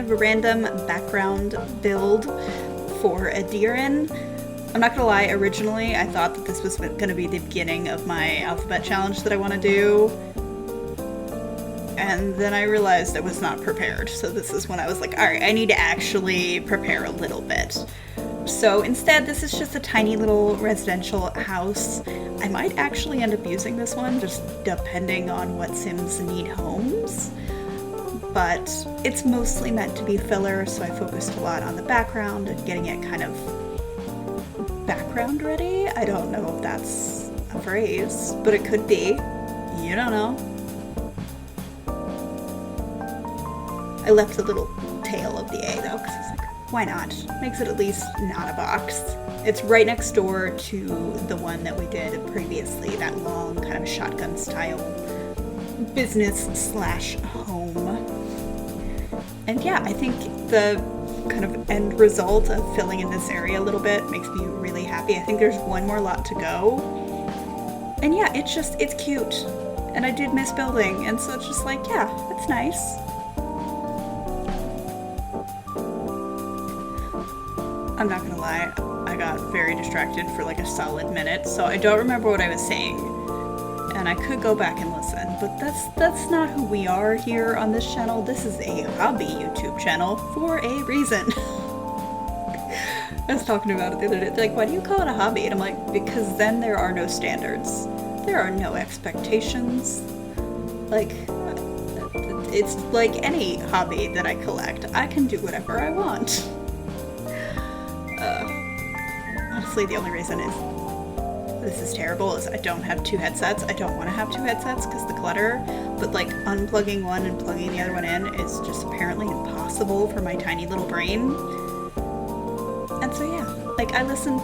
of a random background build for a Deerin. I'm not gonna lie, originally I thought that this was gonna be the beginning of my alphabet challenge that I want to do. And then I realized I was not prepared. So this is when I was like, alright, I need to actually prepare a little bit. So instead, this is just a tiny little residential house. I might actually end up using this one, just depending on what Sims need homes. But it's mostly meant to be filler, so I focused a lot on the background and getting it kind of background ready. I don't know if that's a phrase, but it could be. You don't know. I left the little tail of the A though, because it's like, why not? Makes it at least not a box. It's right next door to the one that we did previously, that long kind of shotgun style business/home. And yeah, I think the kind of end result of filling in this area a little bit makes me really happy. I think there's one more lot to go. And yeah, it's cute. And I did miss building, and so it's just like, yeah, it's nice. I'm not gonna lie, I got very distracted for like a solid minute, so I don't remember what I was saying. And I could go back and listen, but that's not who we are here on this channel. This is a hobby YouTube channel for a reason. I was talking about it the other day. They're like, why do you call it a hobby? And I'm like, because then there are no standards. There are no expectations. Like, it's like any hobby that I collect. I can do whatever I want. Honestly, the only reason is this is terrible is I don't have two headsets. I don't want to have two headsets because the clutter, but like unplugging one and plugging the other one in is just apparently impossible for my tiny little brain. And so yeah, like I listen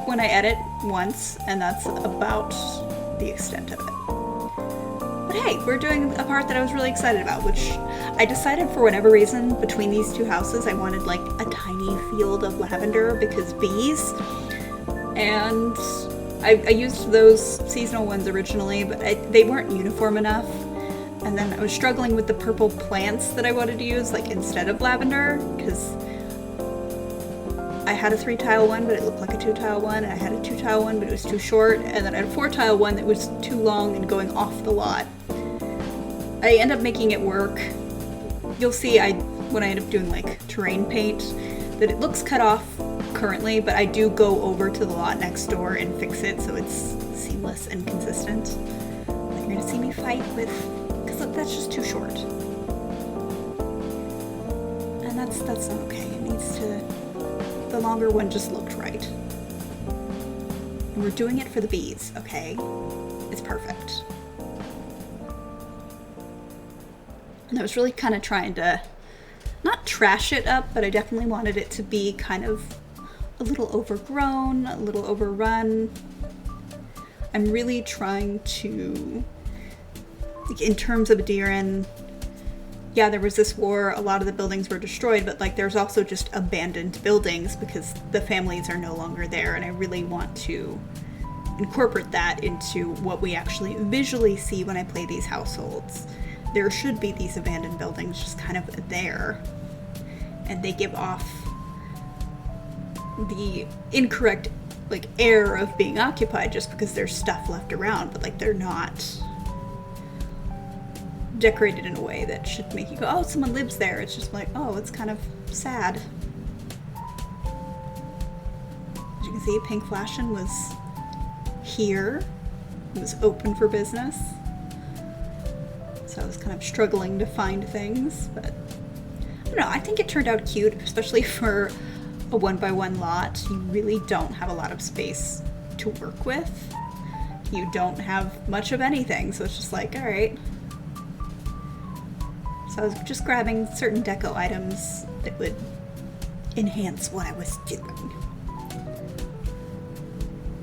when I edit once, and that's about the extent of it. But hey, we're doing a part that I was really excited about, which I decided for whatever reason between these two houses I wanted like a tiny field of lavender because bees. And I used those seasonal ones originally, but they weren't uniform enough. And then I was struggling with the purple plants that I wanted to use like instead of lavender, because I had a 3-tile one, but it looked like a 2-tile one, and I had a 2-tile one, but it was too short, and then I had a 4-tile one that was too long and going off the lot. I end up making it work. You'll see when I end up doing like terrain paint that it looks cut off currently, but I do go over to the lot next door and fix it so it's seamless and consistent. But you're gonna see me fight with, because look, that's just too short. And that's not okay. It needs to, the longer one just looked right. And we're doing it for the bees, okay? It's perfect. And I was really kind of trying to not trash it up, but I definitely wanted it to be kind of a little overgrown, a little overrun. I'm really trying to, like, in terms of Deerin, yeah, there was this war, a lot of the buildings were destroyed, but like there's also just abandoned buildings because the families are no longer there, and I really want to incorporate that into what we actually visually see when I play these households. There should be these abandoned buildings just kind of there, and they give off the incorrect like air of being occupied just because there's stuff left around, but like they're not decorated in a way that should make you go, oh, someone lives there. It's just like, oh, it's kind of sad. As you can see, Pink Flashin' was here. It was open for business. So I was kind of struggling to find things, but I don't know, I think it turned out cute, especially for a 1x1 lot. You really don't have a lot of space to work with. You don't have much of anything, so it's just like, all right. So I was just grabbing certain deco items that would enhance what I was doing.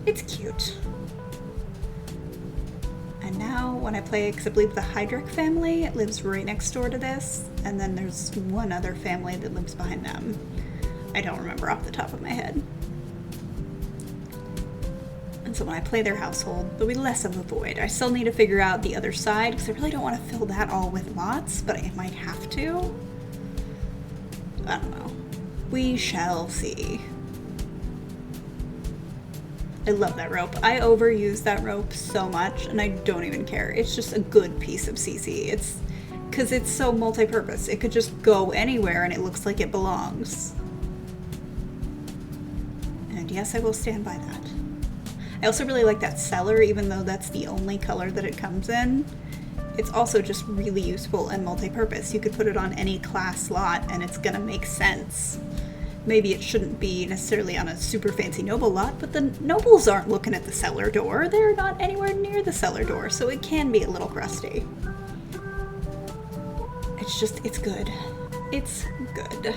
It's cute. And now when I play, because I believe the Hydric family, it lives right next door to this, and then there's one other family that lives behind them. I don't remember off the top of my head. And so when I play their household, there'll be less of a void. I still need to figure out the other side, because I really don't want to fill that all with lots, but I might have to. I don't know. We shall see. I love that rope. I overuse that rope so much, and I don't even care. It's just a good piece of CC. It's because it's so multi-purpose. It could just go anywhere, and it looks like it belongs. And yes, I will stand by that. I also really like that cellar, even though that's the only color that it comes in. It's also just really useful and multi-purpose. You could put it on any class slot, and it's gonna make sense. Maybe it shouldn't be necessarily on a super fancy noble lot, but the nobles aren't looking at the cellar door. They're not anywhere near the cellar door, so it can be a little crusty. It's just, it's good. It's good.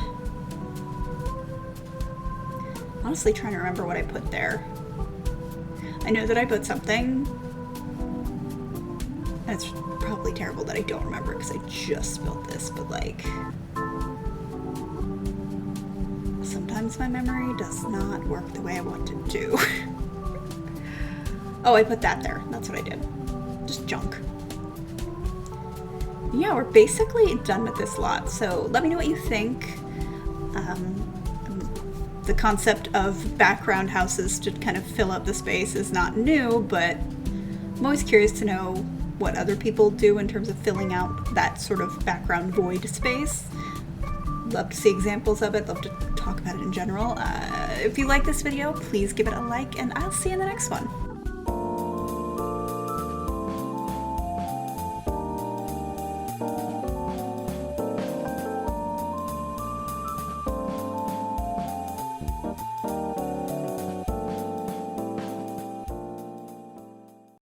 Honestly, trying to remember what I put there. I know that I put something. And it's probably terrible that I don't remember because I just spilled this, but like... sometimes my memory does not work the way I want it to. Oh, I put that there. That's what I did. Just junk. Yeah, we're basically done with this lot, so let me know what you think. The concept of background houses to kind of fill up the space is not new, but I'm always curious to know what other people do in terms of filling out that sort of background void space. Love to see examples of it, love to talk about it in general. If you like this video, please give it a like, and I'll see you in the next one.